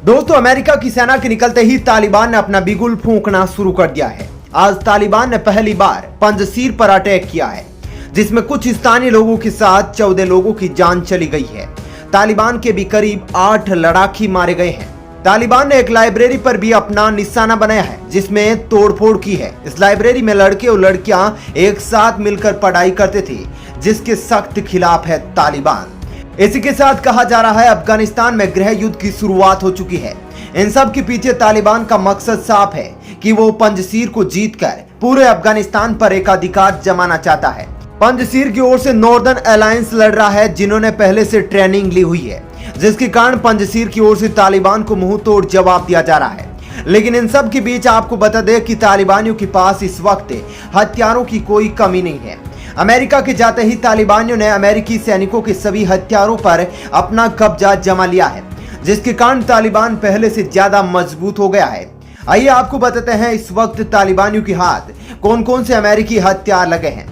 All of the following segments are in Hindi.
दोस्तों, अमेरिका की सेना के निकलते ही तालिबान ने अपना बिगुल फूंकना शुरू कर दिया है। आज तालिबान ने पहली बार पंजशीर पर अटैक किया है, जिसमें कुछ स्थानीय लोगों के साथ 14 लोगों की जान चली गई है। तालिबान के भी करीब 8 लड़ाकी मारे गए हैं। तालिबान ने एक लाइब्रेरी पर भी अपना निशाना बनाया है, जिसमें तोड़फोड़ की है। इस लाइब्रेरी में लड़के और लड़कियां एक साथ मिलकर पढ़ाई करते थे, जिसके सख्त खिलाफ है तालिबान। इसी के साथ कहा जा रहा है अफगानिस्तान में गृह युद्ध की शुरुआत हो चुकी है। इन सब के पीछे तालिबान का मकसद साफ है कि वो पंजशीर को जीतकर पूरे अफगानिस्तान पर एकाधिकार जमाना चाहता है। पंजशीर की ओर से नॉर्दर्न अलायंस लड़ रहा है, जिन्होंने पहले से ट्रेनिंग ली हुई है, जिसके कारण पंजशीर की ओर से तालिबान को मुंह तोड़ जवाब दिया जा रहा है। लेकिन इन सब के बीच आपको बता दें कि तालिबानियों के पास इस वक्त हथियारों की कोई कमी नहीं है। अमेरिका के जाते ही तालिबानियों ने अमेरिकी सैनिकों के सभी हथियारों पर अपना कब्जा जमा लिया है, जिसके कारण तालिबान पहले से ज्यादा मजबूत हो गया है। आइए आपको बताते हैं इस वक्त तालिबानियों के हाथ कौन कौन से अमेरिकी हथियार लगे हैं।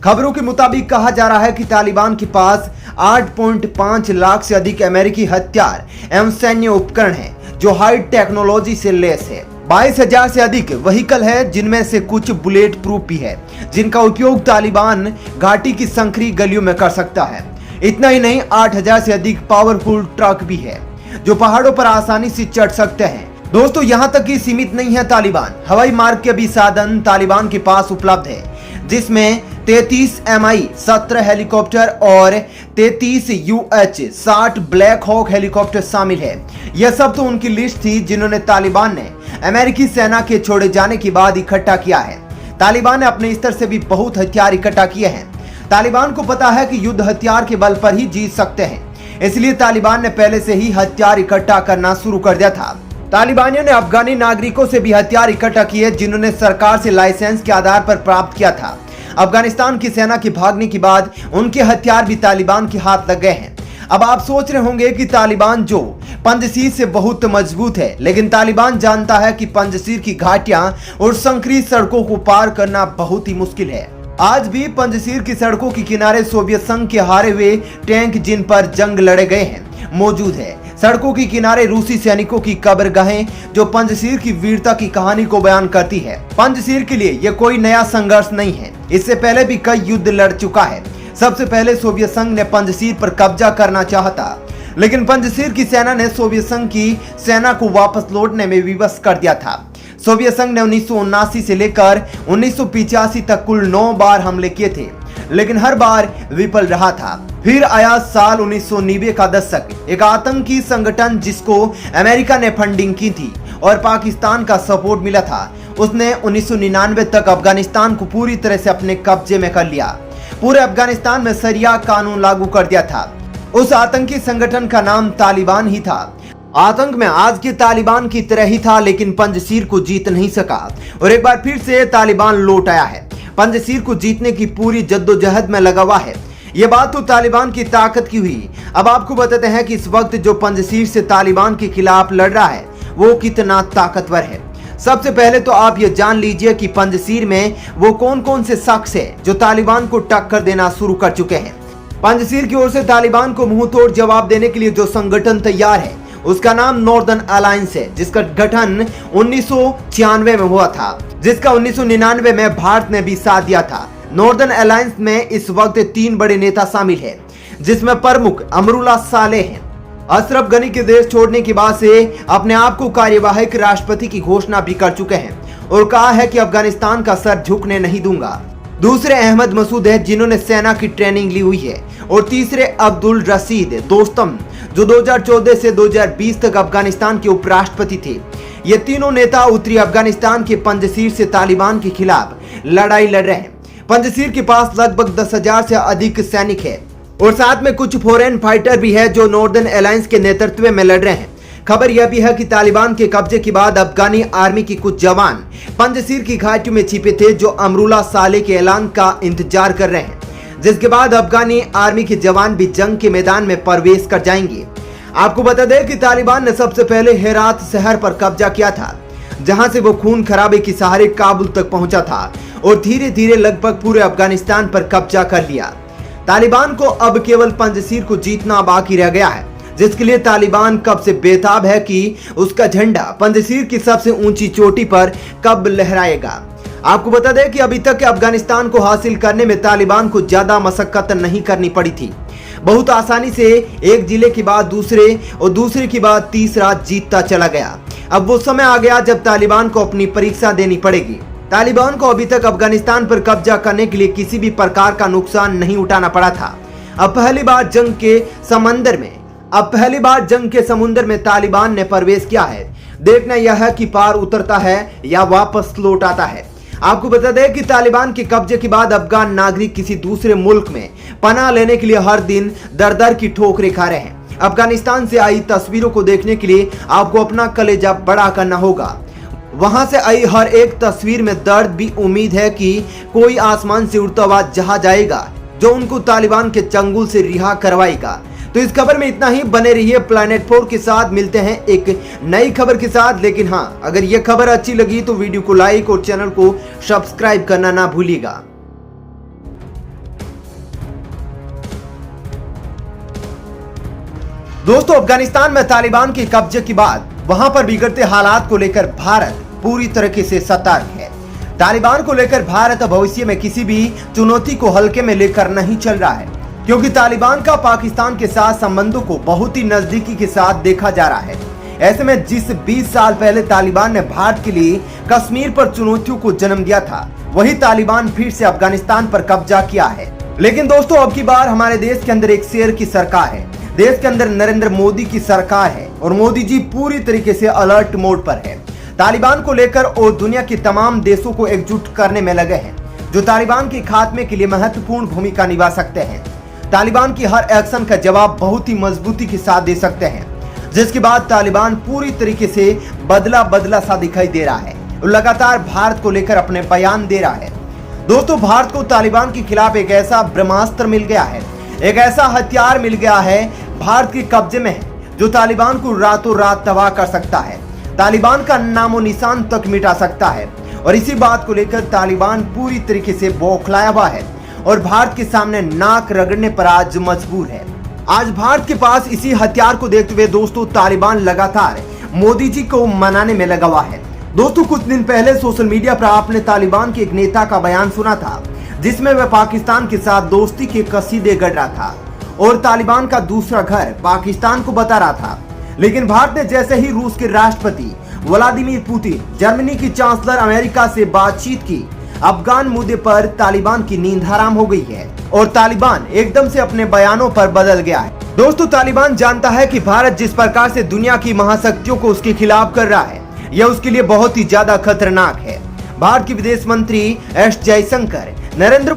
खबरों के मुताबिक कहा जा रहा है कि तालिबान के पास 8.5 लाख से अधिक अमेरिकी हथियार एवं सैन्य उपकरण हैं, जो हाई टेक्नोलॉजी से लैस है। 22,000 से अधिक व्हीकल है, जिनमें से कुछ बुलेट प्रूफ भी है, जिनका उपयोग तालिबान घाटी की संकरी गलियों में कर सकता है। इतना ही नहीं, 8,000 से अधिक पावरफुल ट्रक भी है, जो पहाड़ों पर आसानी से चढ़ सकते हैं। दोस्तों, यहाँ तक ही सीमित नहीं है तालिबान, हवाई मार्ग के भी साधन तालिबान के पास उपलब्ध है, जिसमें 33 Mi-17 हेलीकॉप्टर और 33 UH-60 ब्लैक हॉक हेलीकॉप्टर शामिल है। यह सब तो उनकी लिस्ट थी, जिन्होंने तालिबान ने अमेरिकी सेना के छोड़े जाने के बाद इकट्ठा किया है। तालिबान ने अपने स्तर से भी बहुत हथियार इकट्ठा किए हैं। तालिबान को पता है कि युद्ध हथियार के बल पर ही जीत सकते हैं, इसलिए तालिबान ने पहले से ही हथियार इकट्ठा करना शुरू कर दिया था। तालिबानियों ने अफगानी नागरिकों से भी हथियार इकट्ठा किए, जिन्होंने सरकार से लाइसेंस के आधार पर प्राप्त किया था। अफगानिस्तान की सेना के भागने के बाद उनके हथियार भी तालिबान के हाथ लग गए हैं। अब आप सोच रहे होंगे कि तालिबान जो पंजशीर से बहुत मजबूत है, लेकिन तालिबान जानता है कि पंजशीर की घाटियां और संकरी सड़कों को पार करना बहुत ही मुश्किल है। आज भी पंजशीर की सड़कों के किनारे सोवियत संघ के हारे हुए टैंक, जिन पर जंग लड़े गए हैं, मौजूद है। सड़कों के किनारे रूसी सैनिकों की कब्रगाहें, जो पंजशीर की वीरता की कहानी को बयान करती है। पंजशीर के लिए यह कोई नया संघर्ष नहीं है, इससे पहले भी कई युद्ध लड़ चुका है। सबसे पहले सोवियत संघ ने पंजशीर पर कब्जा करना चाहा, लेकिन पंजशीर की सेना ने सोवियत संघ की सेना को वापस लौटने में विवश कर दिया था। सोवियत संघ ने 1979 से लेकर 1985 तक कुल 9 बार हमले किए थे, लेकिन हर बार विफल रहा था। फिर आया साल 1990 का दशक, एक आतंकी संगठन जिसको अमेरिका ने फंडिंग की थी और पाकिस्तान का सपोर्ट मिला था। उसने 1999 तक अफगानिस्तान को पूरी तरह से अपने कब्जे में कर लिया। पूरे अफगानिस्तान में शरिया कानून लागू कर दिया था। उस आतंकी संगठन का नाम तालिबान ही था। आतंक में आज के तालिबान की तरह ही था, लेकिन पंजशीर को जीत नहीं सका और एक बार फिर से तालिबान लौट आया है। पंजशीर को जीतने की पूरी जद्दोजहद में लगा हुआ है। ये बात तो तालिबान की ताकत की हुई। अब आपको बताते हैं कि इस वक्त जो पंजशीर से तालिबान के खिलाफ लड़ रहा है, वो कितना ताकतवर है। सबसे पहले तो आप ये जान लीजिए कि पंजशीर में वो कौन कौन से शख्स है जो तालिबान को टक्कर देना शुरू कर चुके हैं। पंजशीर की ओर से तालिबान को मुंह तोड़ जवाब देने के लिए जो संगठन तैयार है, उसका नाम नॉर्दर्न अलायंस है, जिसका गठन 1996 में हुआ था, जिसका 1999 में भारत ने भी साथ दिया था। नॉर्दर्न अलायंस में इस वक्त 3 बड़े नेता शामिल हैं, जिसमें प्रमुख अमरुल्लाह सालेह हैं। अशरफ गनी के देश छोड़ने के बाद से अपने आप को कार्यवाहक राष्ट्रपति की घोषणा भी कर चुके हैं और कहा है कि अफगानिस्तान का सर झुकने नहीं दूंगा। दूसरे अहमद मसूद है, जिन्होंने सेना की ट्रेनिंग ली हुई है, और तीसरे अब्दुल रशीद दोस्तम, जो 2014 से 2020 तक अफगानिस्तान के उपराष्ट्रपति थे। ये तीनों नेता उत्तरी अफगानिस्तान के पंजशीर से तालिबान के खिलाफ लड़ाई लड़ रहे हैं। पंजशीर के पास लगभग 10,000 से अधिक सैनिक है और साथ में कुछ फॉरेन फाइटर भी है, जो नॉर्दर्न अलायंस के नेतृत्व में लड़ रहे हैं। खबर यह भी है कि तालिबान के कब्जे के बाद अफगानी आर्मी के कुछ जवान पंजशीर की घाटियों में छिपे थे, जो अमरुल्लाह सालेह के ऐलान का इंतजार कर रहे हैं, जिसके बाद अफगानी आर्मी के जवान भी जंग के मैदान में प्रवेश कर जाएंगे। आपको बता दें कि तालिबान ने सबसे पहले हेरात शहर पर कब्जा किया था, जहां से वो खून खराबे के सहारे काबुल तक पहुंचा था और धीरे धीरे लगभग पूरे अफगानिस्तान पर कब्जा कर लिया। तालिबान को अब केवल पंजशीर को जीतना बाकी रह गया है। जिसके लिए तालिबान कब से बेताब है कि उसका झंडा पंजशीर की सबसे ऊंची चोटी पर कब लहराएगा। आपको बता दें कि अभी तक अफगानिस्तान को हासिल करने में तालिबान को ज्यादा मशक्कत नहीं करनी पड़ी थी। बहुत आसानी से एक जिले के बाद दूसरे और दूसरे के बाद तीसरा जीतता चला गया। अब वो समय आ गया जब तालिबान को अपनी परीक्षा देनी पड़ेगी। तालिबान को अभी तक अफगानिस्तान पर कब्जा करने के लिए किसी भी प्रकार का नुकसान नहीं उठाना पड़ा था। अब पहली बार जंग के समुंदर में तालिबान ने प्रवेश किया है। देखना यह है कि पार उतरता है या वापस लौट आता है। आपको बता दें कि तालिबान के कब्जे के बाद अफगान नागरिक किसी दूसरे मुल्क में पनाह लेने के लिए हर दिन दर दर की ठोकरें खा रहे हैं। अफगानिस्तान से आई तस्वीरों को देखने के लिए आपको अपना कलेजा बड़ा करना होगा। वहां से आई हर एक तस्वीर में दर्द भी। उम्मीद है कि कोई आसमान से उड़ता हुआ जहाज आएगा जो उनको तालिबान के चंगुल से रिहा करवाएगा। तो इस खबर में इतना ही। बने रहिए प्लैनेट 4 के साथ। मिलते हैं एक नई खबर के साथ। लेकिन हाँ, अगर ये खबर अच्छी लगी तो वीडियो को लाइक और चैनल को सब्सक्राइब करना ना भूलिएगा। दोस्तों, अफगानिस्तान में तालिबान के कब्जे के बाद वहां पर बिगड़ते हालात को लेकर भारत पूरी तरीके से सतर्क है। तालिबान को लेकर भारत भविष्य में किसी भी चुनौती को हल्के में लेकर नहीं चल रहा है, क्योंकि तालिबान का पाकिस्तान के साथ संबंधों को बहुत ही नजदीकी के साथ देखा जा रहा है। ऐसे में जिस 20 साल पहले तालिबान ने भारत के लिए कश्मीर पर चुनौतियों को जन्म दिया था, वही तालिबान फिर से अफगानिस्तान पर कब्जा किया है। लेकिन दोस्तों, अब की बार हमारे देश के अंदर एक शेर की सरकार है। देश के अंदर नरेंद्र मोदी की सरकार है और मोदी जी पूरी तरीके से अलर्ट मोड पर है। तालिबान को लेकर और दुनिया के तमाम देशों को एकजुट करने में लगे हैं, जो तालिबान के खात्मे के लिए महत्वपूर्ण भूमिका निभा सकते हैं। तालिबान की हर एक्शन का जवाब बहुत ही मजबूती के साथ दे सकते हैं, जिसके बाद तालिबान पूरी तरीके से बदला सा दिखाई दे रहा है और लगातार भारत को लेकर अपने बयान दे रहा है। दोस्तों, भारत को तालिबान के खिलाफ एक ऐसा ब्रह्मास्त्र मिल गया है, एक ऐसा हथियार मिल गया है भारत के कब्जे में है, जो तालिबान को रातों रात तबाह कर सकता है, तालिबान का नामो निशान तक मिटा सकता है। और इसी बात को लेकर तालिबान पूरी तरीके से बौखलाया हुआ है और भारत के सामने नाक रगड़ने पर आज मजबूर है। आज भारत के पास इसी हथियार को देखते हुए दोस्तों, तालिबान लगातार मोदी जी को मनाने में लगा हुआ है। दोस्तों, कुछ दिन पहले सोशल मीडिया पर आपने तालिबान के एक नेता का बयान सुना था, जिसमें वह पाकिस्तान के साथ दोस्ती के कसीदे गढ़ रहा था और तालिबान का दूसरा घर पाकिस्तान को बता रहा था। लेकिन भारत ने जैसे ही रूस के राष्ट्रपति व्लादिमीर पुतिन, जर्मनी की चांसलर अमेरिका से बातचीत की, अफगान मुद्दे पर तालिबान की नींद हराम हो गई है और तालिबान एकदम से अपने बयानों पर बदल गया है। दोस्तों, तालिबान जानता है कि भारत जिस प्रकार से दुनिया की महाशक्तियों को उसके खिलाफ कर रहा है, यह उसके लिए बहुत ही ज्यादा खतरनाक है। भारत के विदेश मंत्री एस जयशंकर नरेंद्र